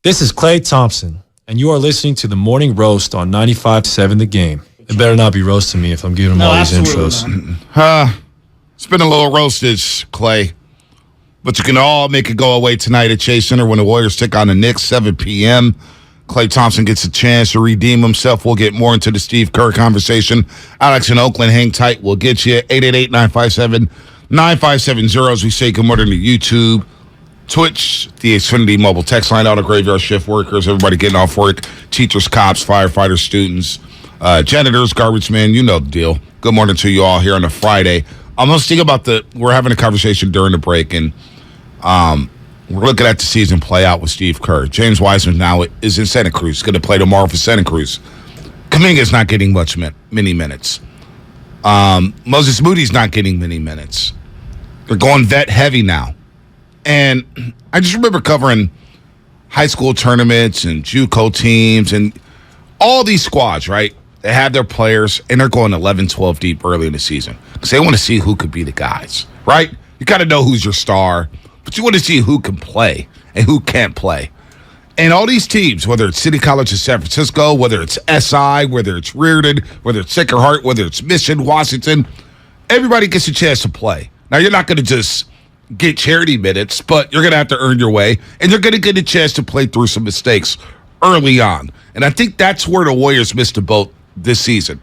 This is Klay Thompson, and you are listening to the Morning Roast on 95.7 The Game. It better not be roasting me if I'm giving them all these intros. It's been a little roastage, Clay. But you can all make it go away tonight at Chase Center when the Warriors take on the Knicks, 7 p.m. Klay Thompson gets a chance to redeem himself. We'll get more into the Steve Kerr conversation. Alex in Oakland, hang tight. We'll get you 888-957-9570 as we say good morning to YouTube, Twitch, the Xfinity mobile text line, all the graveyard shift workers, everybody getting off work, teachers, cops, firefighters, students, janitors, garbage men, you know the deal. Good morning to you all here on a Friday. I'm just thinking about we're having a conversation during the break, and we're looking at the season play out with Steve Kerr. James Wiseman now is in Santa Cruz, going to play tomorrow for Santa Cruz. Kuminga's not getting many minutes. Moses Moody's not getting many minutes. They're going vet heavy now. And I just remember covering high school tournaments and JUCO teams and all these squads, right? They have their players, and they're going 11, 12 deep early in the season because they want to see who could be the guys, right? You got to know who's your star, but you want to see who can play and who can't play. And all these teams, whether it's City College of San Francisco, whether it's SI, whether it's Reardon, whether it's Sacred Heart, whether it's Mission, Washington, everybody gets a chance to play. Now, you're not going to just get charity minutes, but you're going to have to earn your way, and you're going to get a chance to play through some mistakes early on. And I think that's where the Warriors missed the boat this season,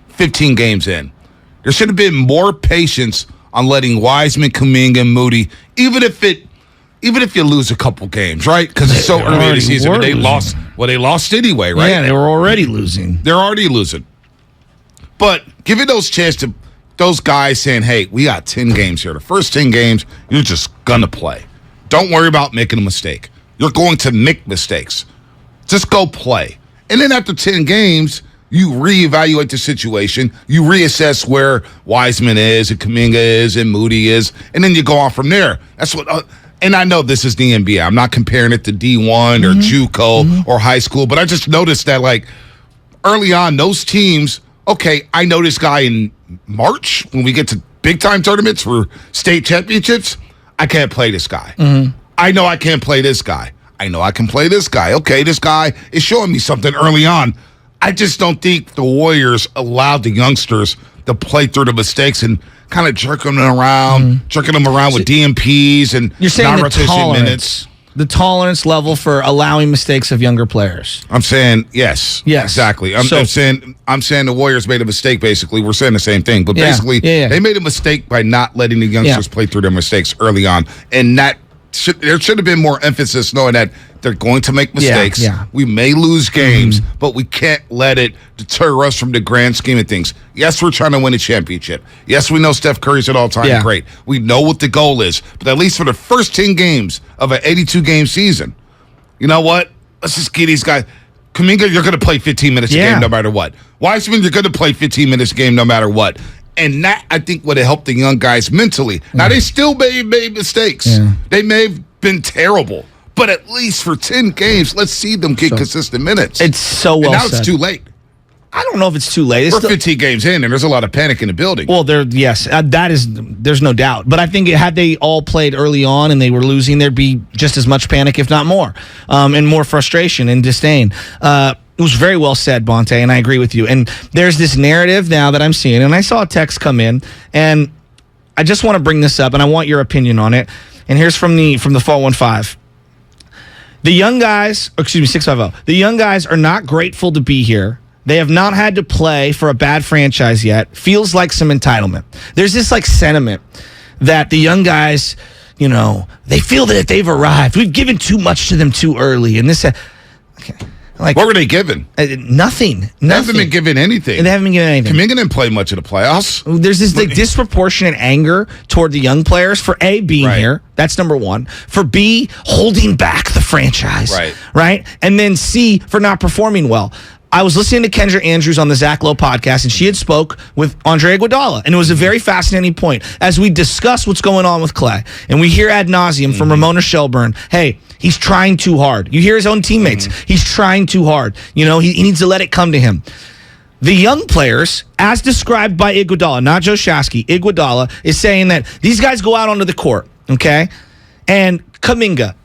15 games in. There should have been more patience on letting Wiseman, Kuminga, and Moody, even if you lose a couple games, right? Because it's so early in the season, but they lost. Well, they lost anyway, right? Yeah, they were already losing. They're already losing. But giving those chance to those guys saying, hey, we got 10 games here. The first 10 games, you're just going to play. Don't worry about making a mistake. You're going to make mistakes. Just go play. And then after 10 games, you reevaluate the situation. You reassess where Wiseman is and Kuminga is and Moody is, and then you go on from there. That's what. And I know this is the NBA. I'm not comparing it to D1 or JUCO or high school, but I just noticed that, like, early on, those teams, okay, I know this guy in March when we get to big-time tournaments for state championships. I can't play this guy. I know I can't play this guy. I know I can play this guy. Okay, this guy is showing me something early on. I just don't think the Warriors allowed the youngsters to play through the mistakes and kind of jerking them around with DMPs and you're saying non-rotation minutes. The tolerance level for allowing mistakes of younger players. I'm saying yes. Exactly. I'm saying the Warriors made a mistake. Basically, we're saying the same thing, but basically, they made a mistake by not letting the youngsters play through their mistakes early on, and that there should have been more emphasis knowing that they're going to make mistakes. We may lose games, but we can't let it deter us from the grand scheme of things. Yes, we're trying to win a championship. Yes, we know Steph Curry's at all-time great. We know what the goal is. But at least for the first 10 games of an 82-game season, you know what? Let's just get these guys. Kuminga, you're going to play 15 minutes a game no matter what. Wiseman, you're going to play 15 minutes a game no matter what. And that, I think, would have helped the young guys mentally. Now, they still may have made mistakes. They may have been terrible. But at least for 10 games, let's see them get consistent minutes. It's so well said. Now it's too late. I don't know if it's too late. We're 15 games in, and there's a lot of panic in the building. Well, there's no doubt. But I think had they all played early on and they were losing, there'd be just as much panic, if not more, and more frustration and disdain. It was very well said, Bonte, and I agree with you. And there's this narrative now that I'm seeing, and I saw a text come in, and I just want to bring this up, and I want your opinion on it. And here's from the 415. The young guys, 650. The young guys are not grateful to be here. They have not had to play for a bad franchise yet. Feels like some entitlement. There's this like sentiment that the young guys, you know, they feel that they've arrived. We've given too much to them too early. And this, okay. Like, what were they given? Nothing. They haven't been given anything. They haven't been given anything. Kuminga didn't play much of the playoffs. There's this like disproportionate anger toward the young players for A, being here. That's number one. For B, holding back the franchise. Right? And then C, for not performing well. I was listening to Kendra Andrews on the Zach Lowe podcast, and she had spoke with Andre Iguodala, and it was a very fascinating point as we discuss what's going on with Klay, and we hear ad nauseum from Ramona Shelburne, hey, he's trying too hard. You hear his own teammates, he's trying too hard. You know, he needs to let it come to him. The young players, as described by Iguodala, not Joe Shasky, Iguodala is saying that these guys go out onto the court, okay, and Kuminga,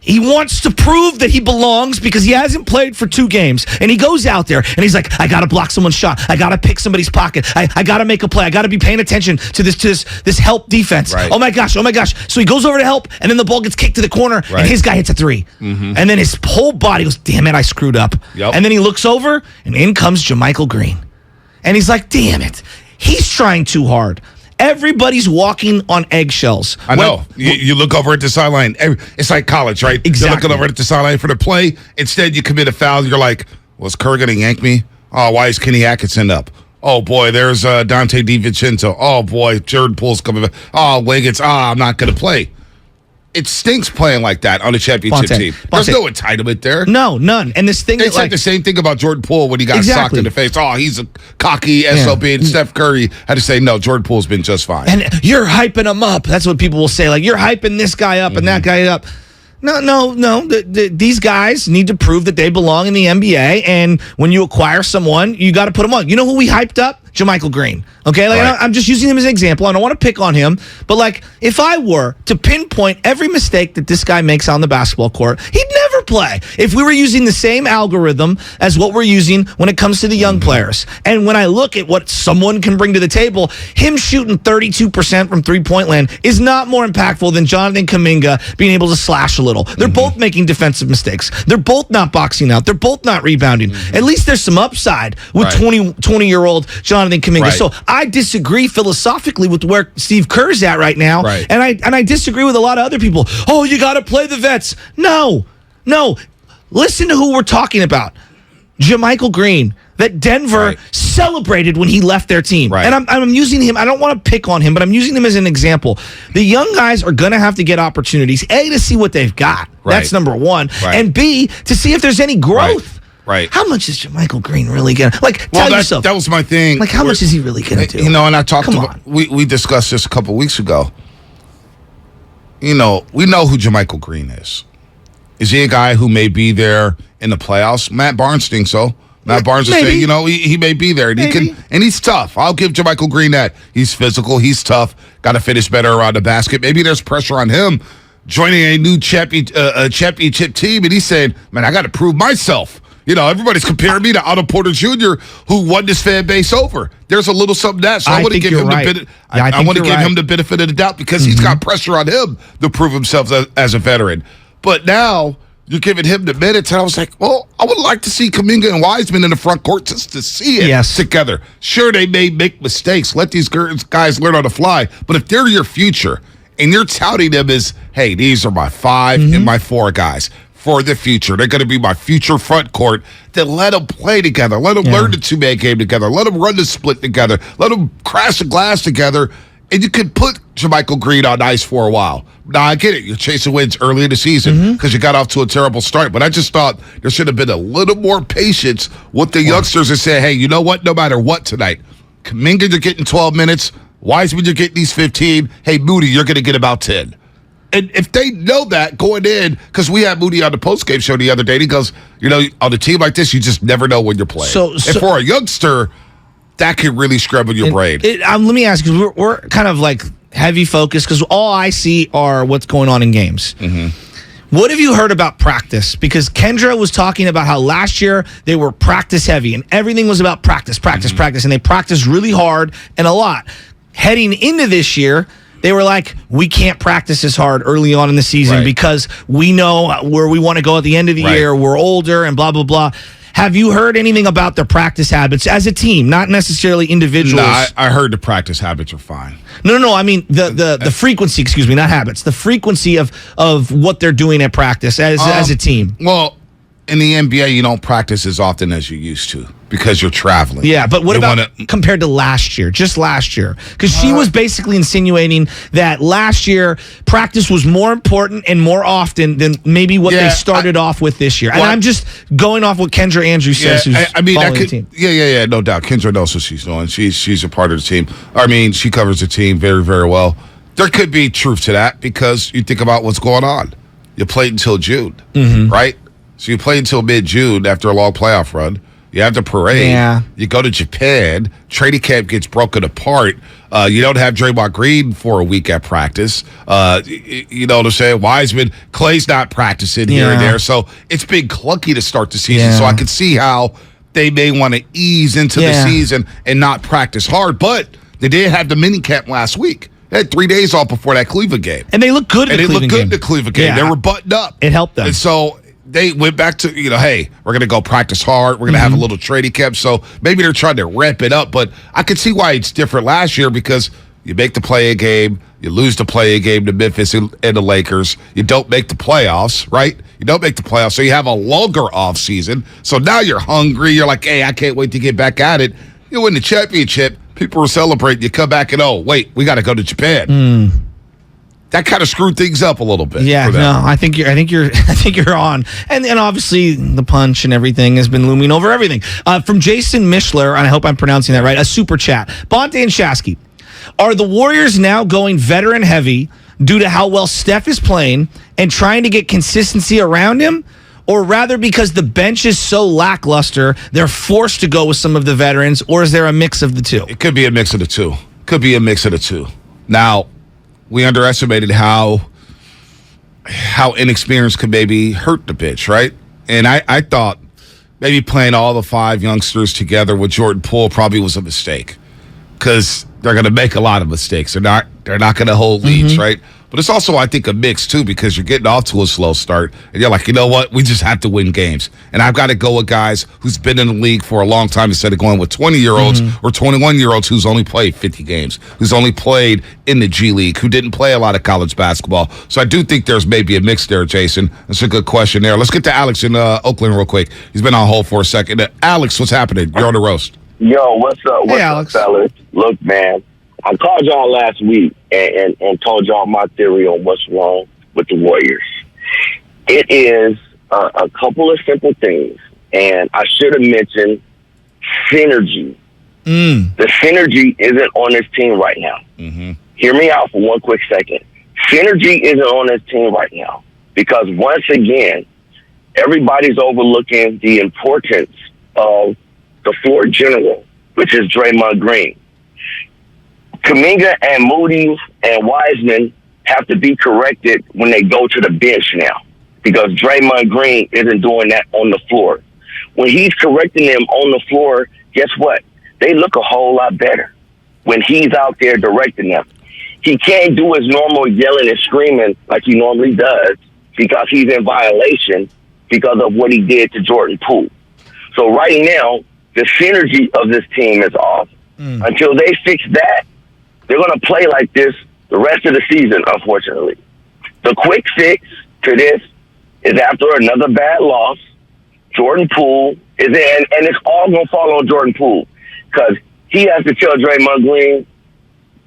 he wants to prove that he belongs because he hasn't played for 2 games. And he goes out there and he's like, I got to block someone's shot. I got to pick somebody's pocket. I got to make a play. I got to be paying attention to this help defense. Right. Oh my gosh. So he goes over to help, and then the ball gets kicked to the corner, and his guy hits a 3. And then his whole body goes, damn it, I screwed up. Yep. And then he looks over, and in comes JaMychal Green. And he's like, damn it. He's trying too hard. Everybody's walking on eggshells. I know. You look over at the sideline. It's like college, right? Exactly. You're looking over at the sideline for the play. Instead, you commit a foul. You're like, was Kerr going to yank me? Oh, why is Kenny Atkinson up? Oh, boy, there's Dante DiVincenzo. Oh, boy, Jordan Poole's coming back. Oh, Wiggins. I'm not going to play. It stinks playing like that on a championship team. There's no entitlement there. No, none. And this thing it's like the same thing about Jordan Poole when he got socked in the face. Oh, he's a cocky SOB. And Steph Curry had to say, no, Jordan Poole's been just fine. And you're hyping him up. That's what people will say. Like, you're hyping this guy up and that guy up. No. These guys need to prove that they belong in the NBA. And when you acquire someone, you got to put them on. You know who we hyped up? JaMychal Green. Okay, like, I'm just using him as an example. I don't want to pick on him, but like, if I were to pinpoint every mistake that this guy makes on the basketball court, he'd never play. If we were using the same algorithm as what we're using when it comes to the young players, and when I look at what someone can bring to the table, him shooting 32% from 3-point land is not more impactful than Jonathan Kuminga being able to slash a little. They're both making defensive mistakes. They're both not boxing out. They're both not rebounding. At least there's some upside with 20-year-old Jonathan Kuminga. Right. So I disagree philosophically with where Steve Kerr's at right now. Right. And I disagree with a lot of other people. Oh, you got to play the vets. No. Listen to who we're talking about. JaMychal Green, that Denver celebrated when he left their team. Right. And I'm using him. I don't want to pick on him, but I'm using him as an example. The young guys are going to have to get opportunities, A, to see what they've got. Right. That's number one. Right. And B, to see if there's any growth. Right. How much is JaMychal Green really going to... Like, tell yourself. That was my thing. Like, how much is he really going to do? You know, and I talked about... We discussed this a couple weeks ago. You know, we know who JaMychal Green is. Is he a guy who may be there in the playoffs? Matt Barnes thinks so. Matt Barnes is saying, you know, he may be there. And he's tough. I'll give JaMychal Green that. He's physical. He's tough. Got to finish better around the basket. Maybe there's pressure on him joining a new championship team. And he's saying, man, I got to prove myself. You know, everybody's comparing me to Otto Porter Jr., who won this fan base over. There's a little something that. So I want to give him the benefit of the doubt because he's got pressure on him to prove himself as a veteran. But now you're giving him the minutes, and I was like, well, I would like to see Kuminga and Wiseman in the front court just to see it together. Sure, they may make mistakes. Let these guys learn on the fly. But if they're your future and you're touting them as, hey, these are my 5 and my 4 guys for the future. They're going to be my future front court. Then let them play together. Let them learn the 2-man game together. Let them run the split together. Let them crash the glass together. And you could put JaMychal Green on ice for a while. Now, I get it. You're chasing wins early in the season because you got off to a terrible start. But I just thought there should have been a little more patience with the youngsters and say, hey, you know what? No matter what tonight, Kuminga, you're getting 12 minutes. Wiseman, you're getting these 15. Hey, Moody, you're going to get about 10. And if they know that going in, because we had Moody on the postgame show the other day, and he goes, you know, on a team like this, you just never know when you're playing. And for a youngster, that can really scramble your brain. Let me ask you, because we're kind of like heavy focused, because all I see are what's going on in games. What have you heard about practice? Because Kendra was talking about how last year they were practice heavy, and everything was about practice, and they practiced really hard and a lot. Heading into this year, they were like, we can't practice as hard early on in the season because we know where we want to go at the end of the year. We're older and blah, blah, blah. Have you heard anything about their practice habits as a team, not necessarily individuals? No, I heard the practice habits are fine. No. I mean, the frequency, excuse me, not habits. The frequency of what they're doing at practice as a team. Well, in the NBA, you don't practice as often as you used to because you're traveling. Yeah, but what about compared to last year, just last year? Because she was basically insinuating that last year practice was more important and more often than maybe what they started off with this year. And I'm just going off what Kendra Andrews says, who's following the team. Yeah, no doubt. Kendra knows what she's doing. She's a part of the team. I mean, she covers the team very, very well. There could be truth to that because you think about what's going on. You played until June, right? So you played until mid-June after a long playoff run. You have the parade. Yeah. You go to Japan. Training camp gets broken apart. You don't have Draymond Green for a week at practice. You know what I'm saying? Wiseman, Clay's not practicing here and there. So it's been clunky to start the season. So I can see how they may want to ease into the season and not practice hard. But they did have the mini camp last week. They had 3 days off before that Cleveland game. And they looked good in the Cleveland game. In the Cleveland game. They were buttoned up. It helped them. And so they went back to, hey, we're going to go practice hard. We're going to have a little training camp. So maybe they're trying to ramp it up. But I could see why it's different last year because you make the play-in game. You lose the play-in game to Memphis and the Lakers. You don't make the playoffs, right? You don't make the playoffs. So you have a longer offseason. So now you're hungry. You're like, hey, I can't wait to get back at it. You win the championship. People were celebrating. You come back and, wait, we got to go to Japan. That kind of screwed things up a little bit. Yeah, no, I think you're on, and obviously the punch and everything has been looming over everything. From Jason Mishler, and I hope I'm pronouncing that right, a super chat. Bonte and Shasky, are the Warriors now going veteran heavy due to how well Steph is playing and trying to get consistency around him? Or rather because the bench is so lackluster, they're forced to go with some of the veterans, or is there a mix of the two? It could be a mix of the two. Now, we underestimated how inexperienced could maybe hurt the bench, right? And I thought maybe playing all the 5 youngsters together with Jordan Poole probably was a mistake because they're going to make a lot of mistakes. They're not going to hold leads, right? But it's also, I think, a mix, too, because you're getting off to a slow start. And you're like, you know what? We just have to win games. And I've got to go with guys who's been in the league for a long time instead of going with 20-year-olds or 21-year-olds who's only played 50 games, who's only played in the G League, who didn't play a lot of college basketball. So I do think there's maybe a mix there, Jason. That's a good question there. Let's get to Alex in Oakland real quick. He's been on hold for a second. Alex, what's happening? You're on the roast. Yo, what's up? Hey, Alex. Up, fellas? Look, man, I called y'all last week and told y'all my theory on what's wrong with the Warriors. It is a couple of simple things, and I should have mentioned synergy. The synergy isn't on this team right now. Hear me out for one quick second. Synergy isn't on this team right now because, once again, everybody's overlooking the importance of the floor general, which is Draymond Green. Kuminga and Moody and Wiseman have to be corrected when they go to the bench now because Draymond Green isn't doing that on the floor. When he's correcting them on the floor, guess what? They look a whole lot better when he's out there directing them. He can't do his normal yelling and screaming like he normally does because he's in violation because of what he did to Jordan Poole. So right now, the synergy of this team is off. Until they fix that, they're going to play like this the rest of the season, unfortunately. The quick fix to this is after another bad loss, Jordan Poole is in, and it's all going to fall on Jordan Poole because he has to tell Draymond Green,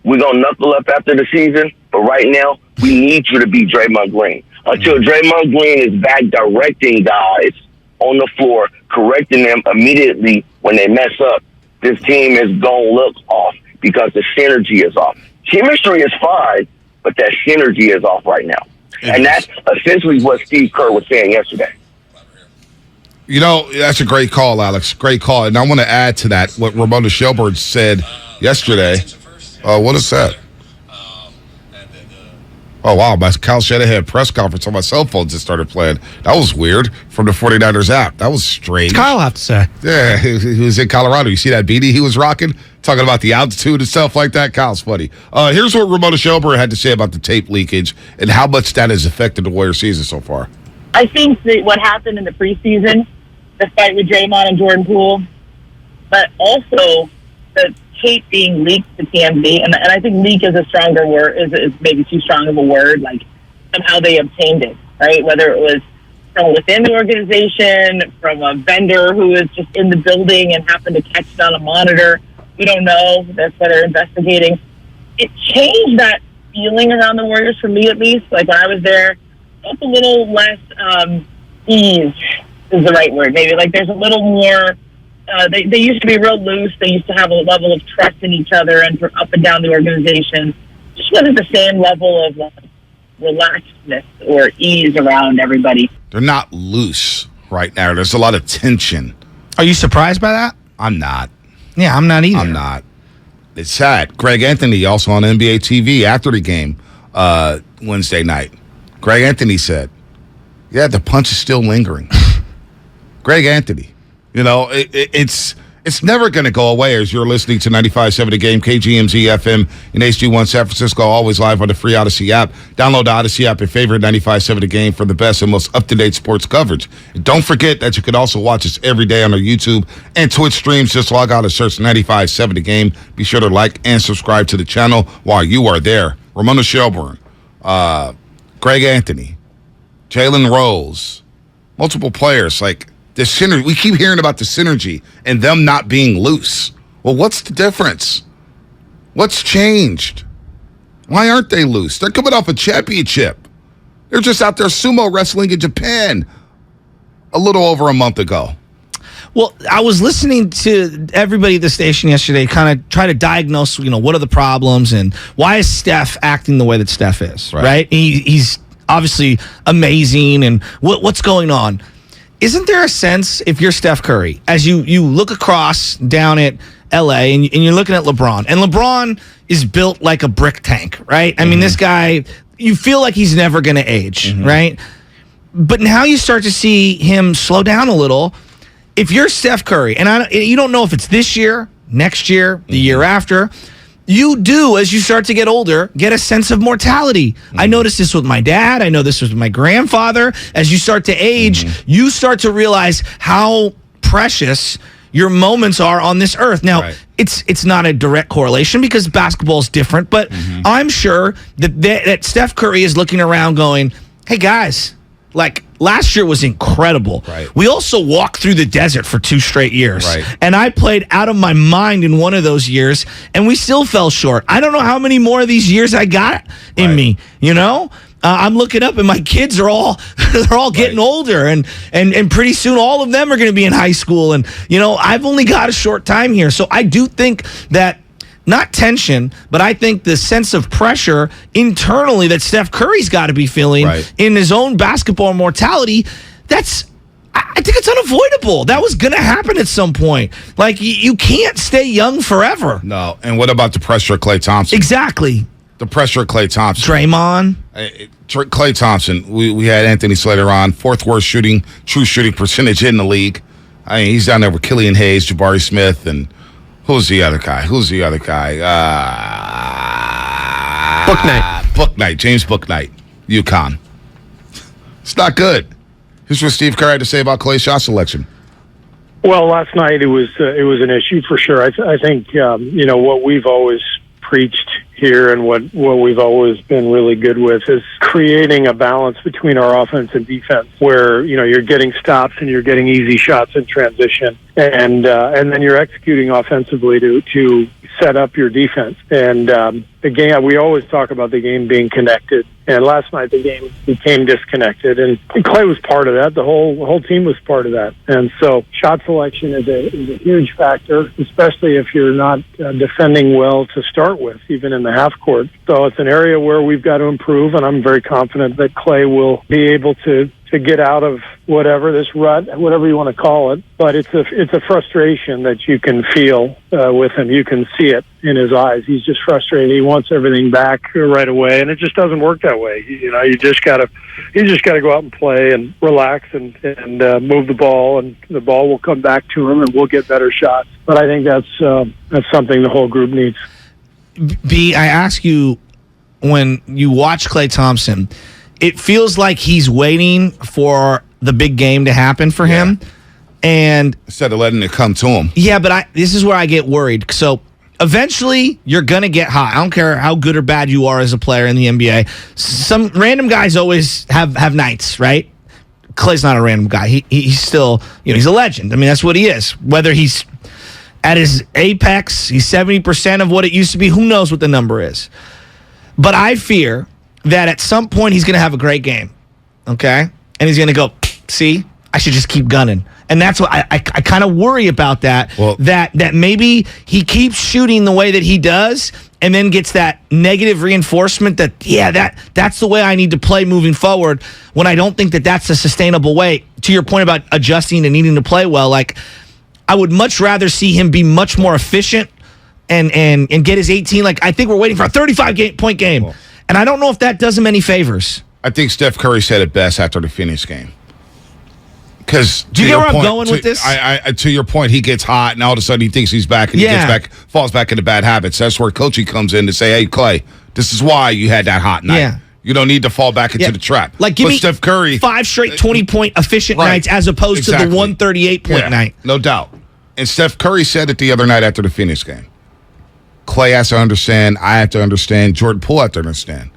we're going to knuckle up after the season, but right now, we need you to be Draymond Green. Until Draymond Green is back directing guys on the floor, correcting them immediately when they mess up, this team is going to look off because the synergy is off. Chemistry is fine, but that synergy is off right now. And that's essentially what Steve Kerr was saying yesterday. You know, that's a great call, Alex. Great call. And I want to add to that what Ramona Shelburne said yesterday. What is that? Oh, wow. My Kyle Shanahan press conference on my cell phone just started playing. That was weird from the 49ers app. That was strange. What's Kyle have to say? Yeah, he was in Colorado. You see that beanie he was rocking? Talking about the altitude and stuff like that. Kyle's funny. Here's what Ramona Shelburne had to say about the tape leakage and how much that has affected the Warriors season so far. I think that what happened in the preseason, the fight with Draymond and Jordan Poole, but also the tape being leaked to TMZ, and I think leak is a stronger word, is maybe too strong of a word, like somehow they obtained it, right? Whether it was from within the organization, from a vendor who was just in the building and happened to catch it on a monitor. We don't know. That's what they're investigating. It changed that feeling around the Warriors, for me at least. Like when I was there, it's a little less ease is the right word. Maybe like there's a little more. They used to be real loose. They used to have a level of trust in each other and up and down the organization. Just wasn't the same level of relaxedness or ease around everybody. They're not loose right now. There's a lot of tension Are you surprised by that? I'm not. Yeah, I'm not either. I'm not. It's sad. Greg Anthony, also on NBA TV after the game Wednesday night. Greg Anthony said, yeah, the punch is still lingering. Greg Anthony. You know, it's never going to go away as you're listening to 95.7 The Game, KGMZ FM in HD1 San Francisco, always live on the free Odyssey app. Download the Odyssey app and favorite 95.7 The Game for the best and most up-to-date sports coverage. And don't forget that you can also watch us every day on our YouTube and Twitch streams. Just log out and search 95.7 The Game. Be sure to like and subscribe to the channel while you are there. Ramona Shelburne, Greg Anthony, Jalen Rose, multiple players like the synergy. We keep hearing about the synergy and them not being loose. Well, what's the difference? What's changed? Why aren't they loose? They're coming off a championship. They're just out there sumo wrestling in Japan a little over a month ago. Well, I was listening to everybody at the station yesterday kind of try to diagnose, what are the problems and why is Steph acting the way that Steph is, right? He's obviously amazing, and what's going on? Isn't there a sense, if you're Steph Curry, as you look across down at L.A. and you're looking at LeBron, and LeBron is built like a brick tank, right? I mean, this guy, you feel like he's never going to age, right? But now you start to see him slow down a little. If you're Steph Curry, and you don't know if it's this year, next year, the year after, you do, as you start to get older, get a sense of mortality. I noticed this with my dad. I know this with my grandfather. As you start to age, you start to realize how precious your moments are on this earth. Now, it's not a direct correlation because basketball is different, but I'm sure that Steph Curry is looking around going, hey, guys, like, last year was incredible. We also walked through the desert for 2 straight years. And I played out of my mind in one of those years, and we still fell short. I don't know how many more of these years I got in me, I'm looking up, and my kids are all they're all getting older, and pretty soon all of them are going to be in high school. And, I've only got a short time here. So I do think that, not tension, but I think the sense of pressure internally that Steph Curry's got to be feeling in his own basketball mortality, I think it's unavoidable. That was going to happen at some point. Like, you can't stay young forever. No. And what about the pressure of Klay Thompson? Exactly. The pressure of Klay Thompson. Draymond. Klay Thompson. We had Anthony Slater on. 4th worst true shooting percentage in the league. I mean, he's down there with Killian Hayes, Jabari Smith, and who's the other guy? Bouknight. James Bouknight. UConn. It's not good. Here's what Steve Kerr had to say about Klay's shot selection. Well, last night it was an issue for sure. I think what we've always preached here and what we've always been really good with is creating a balance between our offense and defense, where you're getting stops and you're getting easy shots in transition, and then you're executing offensively to set up your defense. And the game, we always talk about the game being connected. And last night the game became disconnected, and Klay was part of that. The whole team was part of that. And so shot selection is a huge factor, especially if you're not defending well to start with, even in the half court. So it's an area where we've got to improve, and I'm very confident that Klay will be able to get out of whatever this rut, whatever you want to call it. But it's a frustration that you can feel with him. You can see it in his eyes. He's just frustrated. He wants everything back right away, and it just doesn't work that way. You just gotta go out and play and relax and move the ball, and the ball will come back to him, and we'll get better shots. But I think that's something the whole group needs. B, I ask you, when you watch Klay Thompson, it feels like he's waiting for the big game to happen for him, and instead of letting it come to him. Yeah, but this is where I get worried. So eventually, you're gonna get hot. I don't care how good or bad you are as a player in the NBA. Some random guys always have nights, right? Klay's not a random guy. He's still, he's a legend. I mean, that's what he is. Whether he's at his apex, he's 70% of what it used to be. Who knows what the number is? But I fear that at some point he's going to have a great game, okay? And he's going to go, see, I should just keep gunning. And that's what I kind of worry about that, that maybe he keeps shooting the way that he does and then gets that negative reinforcement that, that's the way I need to play moving forward, when I don't think that that's a sustainable way. To your point about adjusting and needing to play well, like, I would much rather see him be much more efficient and get his 18. Like, I think we're waiting for a 35-point game. And I don't know if that does him any favors. I think Steph Curry said it best after the Phoenix game. Because do you get where I'm going with this? To your point, he gets hot, and all of a sudden he thinks he's back, and he falls back into bad habits. That's where coaching comes in to say, "Hey, Clay, this is why you had that hot night. Yeah. You don't need to fall back into the trap." Like, give me Steph Curry 5 straight 20-point efficient nights as opposed to the 138-point night. No doubt. And Steph Curry said it the other night after the Phoenix game. Clay has to understand. I have to understand. Jordan Poole have to understand.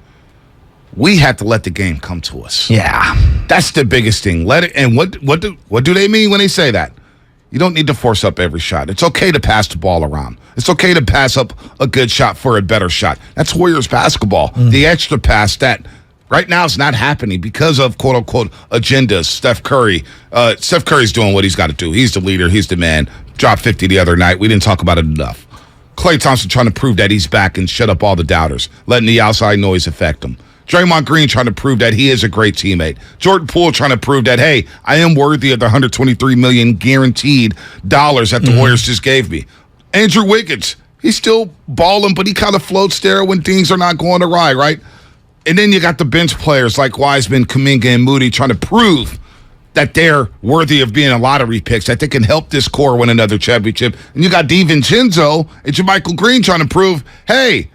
We have to let the game come to us. Yeah, that's the biggest thing. Let it. And what do they mean when they say that? You don't need to force up every shot. It's okay to pass the ball around. It's okay to pass up a good shot for a better shot. That's Warriors basketball. The extra pass that right now is not happening because of quote unquote agendas. Steph Curry's doing what he's got to do. He's the leader. He's the man. Dropped 50 the other night. We didn't talk about it enough. Klay Thompson trying to prove that he's back and shut up all the doubters, letting the outside noise affect him. Draymond Green trying to prove that he is a great teammate. Jordan Poole trying to prove that, hey, I am worthy of the $123 million guaranteed dollars that the Warriors just gave me. Andrew Wiggins, he's still balling, but he kind of floats there when things are not going awry, right? And then you got the bench players like Wiseman, Kuminga, and Moody trying to prove that they're worthy of being a lottery picks, that they can help this core win another championship. And you got DiVincenzo and JaMychal Green trying to prove, hey,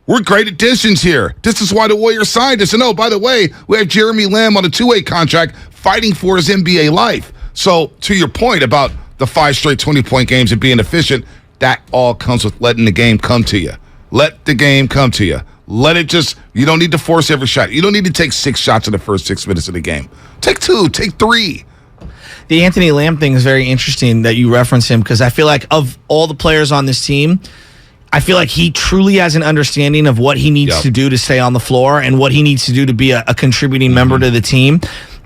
we're great additions here. This is why the Warriors signed us. And oh, by the way, we have Jeremy Lamb on a 2-way contract fighting for his NBA life. So to your point about the 5 straight 20-point games and being efficient, that all comes with letting the game come to you. Let the game come to you. Let it just, you don't need to force every shot. You don't need to take 6 shots in the first 6 minutes of the game. Take 2, take 3. The Anthony Lamb thing is very interesting that you reference him because I feel like of all the players on this team, I feel like he truly has an understanding of what he needs to do to stay on the floor and what he needs to do to be a contributing member to the team.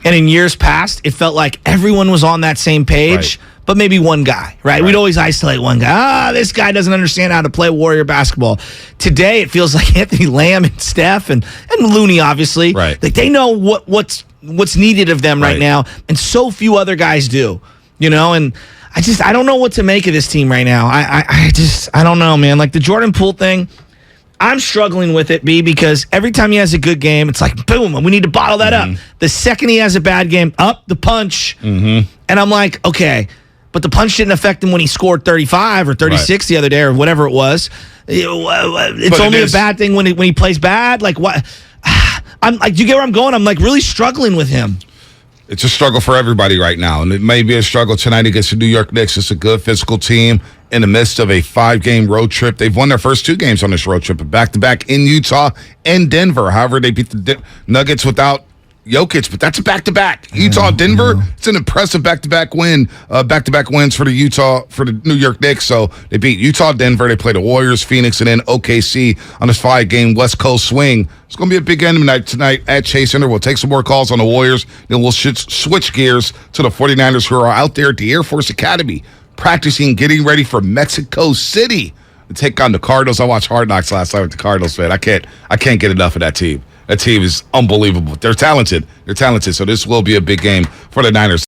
And in years past, it felt like everyone was on that same page, but maybe one guy, right? We'd always isolate one guy. This guy doesn't understand how to play Warrior basketball. Today, it feels like Anthony Lamb and Steph and Looney, obviously, like they know what's needed of them right now, and so few other guys do, you know, and I don't know what to make of this team right now. I don't know, man. Like the Jordan Poole thing, I'm struggling with it, because every time he has a good game, it's like, boom, we need to bottle that up. The second he has a bad game, up the punch. And I'm like, okay, but the punch didn't affect him when he scored 35 or 36 the other day or whatever it was. It's only a bad thing when he plays bad. Like, what? I'm like, do you get where I'm going? I'm like really struggling with him. It's a struggle for everybody right now, and it may be a struggle tonight against the New York Knicks. It's a good physical team in the midst of a 5-game road trip. They've won their first 2 games on this road trip, back-to-back in Utah and Denver. However, they beat the Nuggets without Jokic, but that's a back-to-back. Utah, Denver, it's an impressive back-to-back win. Back-to-back wins for the New York Knicks. So they beat Utah, Denver. They play the Warriors, Phoenix, and then OKC on this 5-game West Coast swing. It's going to be a big game tonight at Chase Center. We'll take some more calls on the Warriors. Then we'll switch gears to the 49ers, who are out there at the Air Force Academy practicing, getting ready for Mexico City to take on the Cardinals. I watched Hard Knocks last night with the Cardinals, man. I can't get enough of that team. That team is unbelievable. They're talented. So this will be a big game for the Niners.